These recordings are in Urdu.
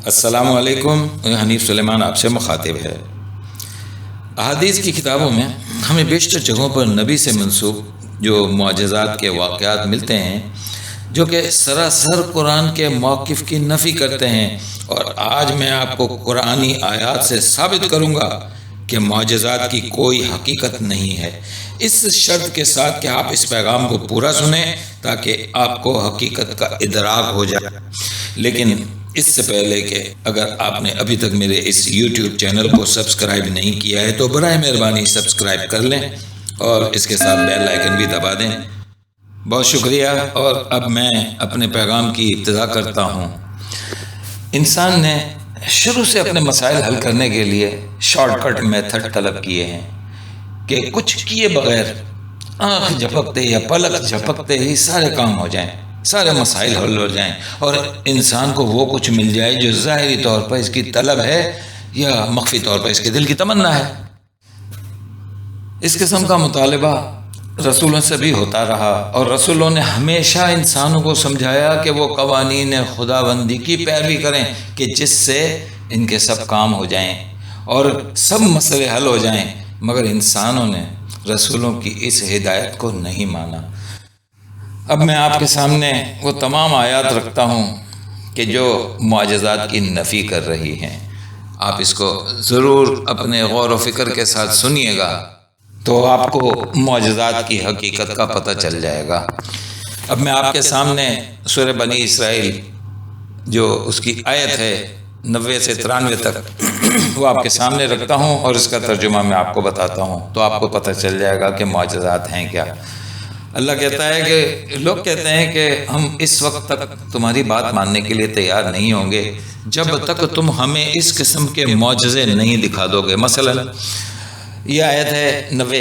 السلام علیکم، حنیف سلیمان آپ سے مخاطب ہے۔ احادیث کی کتابوں میں ہمیں بیشتر جگہوں پر نبی سے منسوب جو معجزات کے واقعات ملتے ہیں جو کہ سراسر قرآن کے موقف کی نفی کرتے ہیں، اور آج میں آپ کو قرآنی آیات سے ثابت کروں گا کہ معجزات کی کوئی حقیقت نہیں ہے، اس شرط کے ساتھ کہ آپ اس پیغام کو پورا سنیں تاکہ آپ کو حقیقت کا ادراک ہو جائے۔ لیکن اس سے پہلے کہ اگر آپ نے ابھی تک میرے اس یوٹیوب چینل کو سبسکرائب نہیں کیا ہے تو برائے مہربانی سبسکرائب کر لیں اور اس کے ساتھ بیل آئیکن بھی دبا دیں۔ بہت شکریہ، اور اب میں اپنے پیغام کی ابتدا کرتا ہوں۔ انسان نے شروع سے اپنے مسائل حل کرنے کے لیے شارٹ کٹ میتھڈ طلب کیے ہیں کہ کچھ کیے بغیر آنکھ جھپکتے یا پلک جھپکتے ہی سارے کام ہو جائیں، سارے مسائل حل ہو جائیں، اور انسان کو وہ کچھ مل جائے جو ظاہری طور پر اس کی طلب ہے یا مخفی طور پر اس کے دل کی تمنا ہے۔ اس قسم کا مطالبہ رسولوں سے بھی ہوتا رہا، اور رسولوں نے ہمیشہ انسانوں کو سمجھایا کہ وہ قوانین خداوندی کی پیروی کریں کہ جس سے ان کے سب کام ہو جائیں اور سب مسئلے حل ہو جائیں، مگر انسانوں نے رسولوں کی اس ہدایت کو نہیں مانا۔ اب میں آپ کے سامنے وہ تمام آیات رکھتا ہوں کہ جو معجزات کی نفی کر رہی ہیں۔ آپ اس کو ضرور اپنے غور و فکر کے ساتھ سنیے گا تو آپ کو معجزات کی حقیقت کا پتہ چل جائے گا۔ اب میں آپ کے سامنے سورہ بنی اسرائیل جو اس کی آیت ہے 90 سے 93 تک وہ آپ کے سامنے رکھتا ہوں، اور اس کا ترجمہ میں آپ کو بتاتا ہوں تو آپ کو پتہ چل جائے گا کہ معجزات ہیں کیا۔ اللہ کہتا ہے کہ لوگ کہتے ہیں کہ ہم اس وقت تک تمہاری بات ماننے کے لیے تیار نہیں ہوں گے جب تک تم ہمیں اس قسم کے معجزے نہیں دکھا دو گے۔ مثلا یہ آیت ہے 90،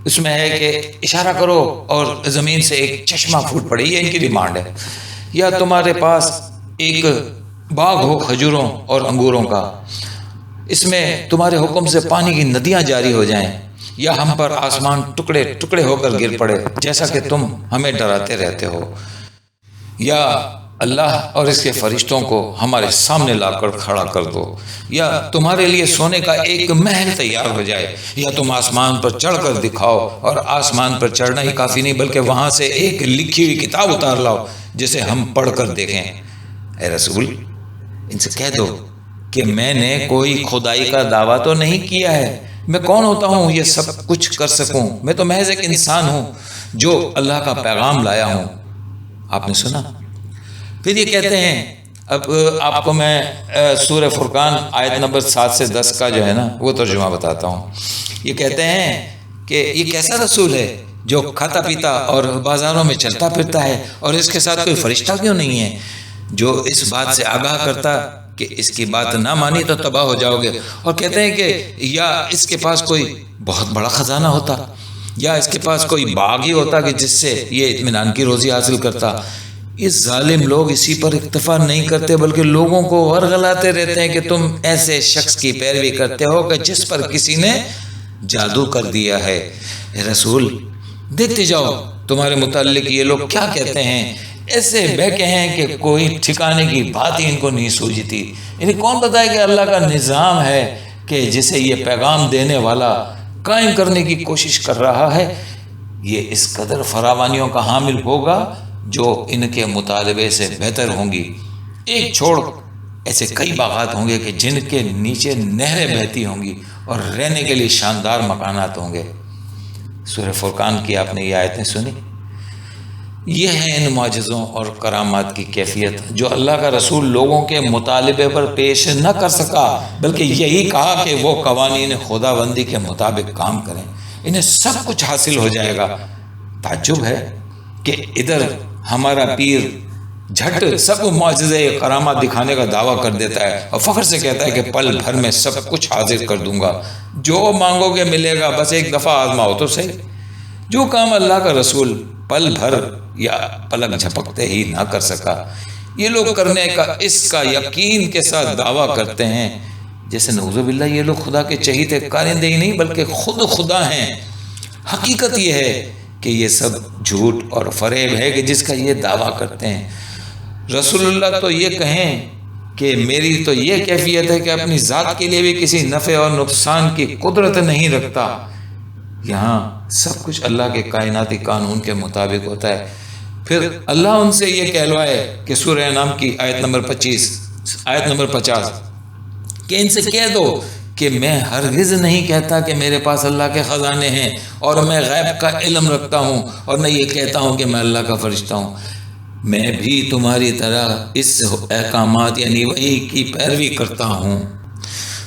اس میں ہے کہ اشارہ کرو اور زمین سے ایک چشمہ پھوٹ پڑے، یہ ان کی ڈیمانڈ ہے، یا تمہارے پاس ایک باغ ہو کھجوروں اور انگوروں کا، اس میں تمہارے حکم سے پانی کی ندیاں جاری ہو جائیں، یا ہم پر آسمان ٹکڑے ٹکڑے ہو کر گر پڑے جیسا کہ تم ہمیں ڈراتے رہتے ہو، یا اللہ اور اس کے فرشتوں کو ہمارے سامنے لا کر کھڑا کر دو، یا تمہارے لیے سونے کا ایک محل تیار ہو جائے، یا تم آسمان پر چڑھ کر دکھاؤ، اور آسمان پر چڑھنا ہی کافی نہیں بلکہ وہاں سے ایک لکھی ہوئی کتاب اتار لاؤ جسے ہم پڑھ کر دیکھیں۔ اے رسول، ان سے کہہ دو کہ میں نے کوئی خدائی کا دعویٰ تو نہیں کیا ہے، میں کون ہوتا ہوں یہ سب کچھ کر سکوں، میں تو محض ایک انسان ہوں جو اللہ کا پیغام لایا ہوں۔ آپ نے سنا؟ پھر یہ کہتے ہیں، اب آپ کو میں سورہ فرقان آیت نمبر 7 سے 10 کا جو ہے نا وہ ترجمہ بتاتا ہوں۔ یہ کہتے ہیں کہ یہ کیسا رسول ہے جو کھاتا پیتا اور بازاروں میں چلتا پھرتا ہے، اور اس کے ساتھ کوئی فرشتہ کیوں نہیں ہے جو اس بات سے آگاہ کرتا کہ اس کی بات نہ مانی تو تباہ ہو جاؤ گے۔ اور کہتے ہیں کہ یا اس کے پاس کوئی بہت بڑا خزانہ ہوتا، یا اس کے پاس کوئی باغ ہی ہوتا کہ جس سے یہ اطمینان کی روزی حاصل کرتا۔ اس ظالم لوگ اسی پر اکتفا نہیں کرتے بلکہ لوگوں کو ورغلاتے رہتے ہیں کہ تم ایسے شخص کی پیروی کرتے ہو کہ جس پر کسی نے جادو کر دیا ہے۔ اے رسول، دیکھتے جاؤ تمہارے متعلق یہ لوگ کیا کہتے ہیں، ایسے بہکے ہیں کہ کوئی ٹھکانے کی بات ہی ان کو نہیں سوجھتی۔ انہیں کون بتائے کہ اللہ کا نظام ہے کہ جسے یہ پیغام دینے والا قائم کرنے کی کوشش کر رہا ہے، یہ اس قدر فراوانیوں کا حامل ہوگا جو ان کے مطالبے سے بہتر ہوں گی۔ ایک چھوڑ ایسے کئی باغات ہوں گے کہ جن کے نیچے نہریں بہتی ہوں گی اور رہنے کے لیے شاندار مکانات ہوں گے۔ سورہ فرقان کی آپ نے یہ آیتیں سنی؟ یہ ہے ان معجزوں اور کرامات کی کیفیت جو اللہ کا رسول لوگوں کے مطالبے پر پیش نہ کر سکا، بلکہ یہی کہا کہ وہ قوانین خداوندی کے مطابق کام کریں، انہیں سب کچھ حاصل ہو جائے گا۔ تعجب ہے کہ ادھر ہمارا پیر جھٹ سب معجزے کرامات دکھانے کا دعویٰ کر دیتا ہے اور فخر سے کہتا ہے کہ پل بھر میں سب کچھ حاضر کر دوں گا، جو مانگو گے ملے گا، بس ایک دفعہ آزماؤ تو صحیح۔ جو کام اللہ کا رسول پل بھر یا پلک جھپکتے ہی نہ کر سکا، یہ لوگ کرنے کا اس کا یقین کے ساتھ دعویٰ کرتے ہیں جیسے نعوذ باللہ یہ لوگ خدا کے چہیتے کارندے ہی نہیں بلکہ خود خدا ہیں۔ حقیقت یہ ہے کہ یہ سب جھوٹ اور فریب ہے کہ جس کا یہ دعویٰ کرتے ہیں۔ رسول اللہ تو یہ کہیں کہ میری تو یہ کیفیت ہے کہ اپنی ذات کے لیے بھی کسی نفع اور نقصان کی قدرت نہیں رکھتا، یہاں سب کچھ اللہ کے کائناتی قانون کے مطابق ہوتا ہے۔ پھر اللہ ان سے یہ کہلوائے کہ سورہ انعام کی آیت نمبر 50 کہ ان سے کہہ دو کہ میں ہرگز نہیں کہتا کہ میرے پاس اللہ کے خزانے ہیں اور میں غیب کا علم رکھتا ہوں، اور میں یہ کہتا ہوں کہ میں اللہ کا فرشتہ ہوں۔ میں بھی تمہاری طرح اس احکامات یعنی وحی کی پیروی کرتا ہوں،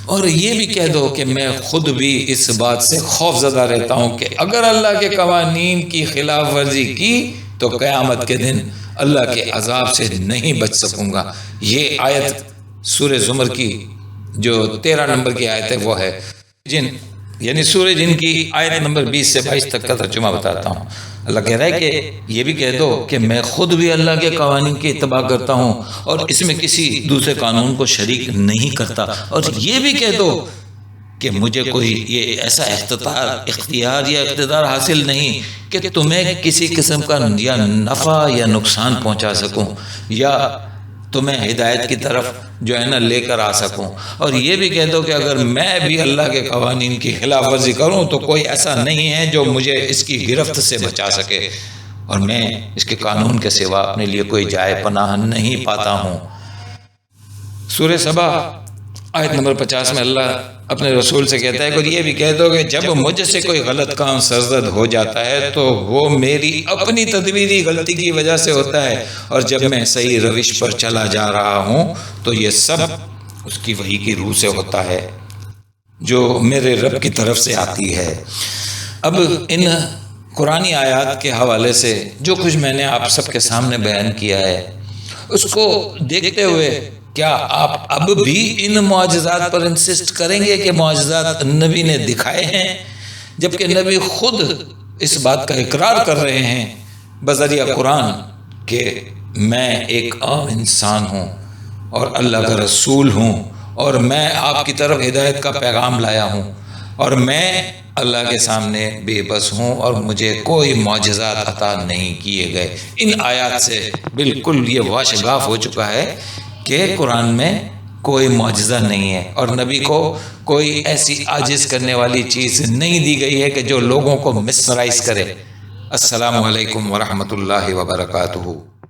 اور یہ بھی کہہ دو کہ میں خود بھی اس بات سے خوف زدہ رہتا ہوں کہ اگر اللہ کے قوانین کی خلاف ورزی کی تو قیامت کے دن اللہ کے عذاب سے نہیں بچ سکوں گا۔ یہ آیت سورہ زمر کی جو 13 نمبر کی آیت ہے وہ ہے جن، یعنی سورہ جن کی آیت نمبر 20 سے 22 تک کا ترجمہ بتاتا ہوں۔ اللہ کہہ رہا ہے کہ یہ بھی کہہ دو کہ میں خود بھی اللہ کے قوانین کی اتباع کرتا ہوں اور اس میں کسی دوسرے قانون کو شریک نہیں کرتا، اور یہ بھی کہہ دو کہ مجھے کوئی یہ ایسا اختیار یا اقتدار حاصل نہیں کہ تمہیں کسی قسم کا یا نفع یا نقصان پہنچا سکوں یا تمہیں ہدایت کی طرف جو ہے نا لے کر آ سکوں، اور یہ بھی کہہ دو کہ اگر میں بھی اللہ کے قوانین کی خلاف ورزی کروں تو کوئی ایسا نہیں ہے جو مجھے اس کی گرفت سے بچا سکے، اور میں اس کے قانون کے سوا اپنے لیے کوئی جائے پناہ نہیں پاتا ہوں۔ سورہ سبا آیت نمبر 50 میں اللہ اپنے رسول سے کہتا ہے کہ یہ بھی کہہ دو کہ جب مجھ سے کوئی غلط کام سرزد ہو جاتا ہے تو وہ میری اپنی تدبیری غلطی کی وجہ سے ہوتا ہے، اور جب میں صحیح روش پر چلا جا رہا ہوں تو یہ سب اس کی وحی کی روح سے ہوتا ہے جو میرے رب کی طرف سے آتی ہے۔ اب ان قرآنی آیات کے حوالے سے جو کچھ میں نے آپ سب کے سامنے بیان کیا ہے، اس کو دیکھتے ہوئے کیا آپ اب بھی ان معجزات پر انسسٹ کریں گے کہ معجزات نبی نے دکھائے ہیں، جبکہ نبی خود اس بات کا اقرار کر رہے ہیں بذریعہ قرآن کہ میں ایک عام انسان ہوں اور اللہ کا رسول ہوں، اور میں آپ کی طرف ہدایت کا پیغام لایا ہوں، اور میں اللہ کے سامنے بے بس ہوں اور مجھے کوئی معجزات عطا نہیں کیے گئے۔ ان آیات سے بالکل یہ واشگاف ہو چکا ہے کہ قرآن میں کوئی معجزہ نہیں ہے، اور نبی کو کوئی ایسی عاجز کرنے والی چیز نہیں دی گئی ہے کہ جو لوگوں کو مسمرائز کرے۔ السلام علیکم ورحمۃ اللہ وبرکاتہ۔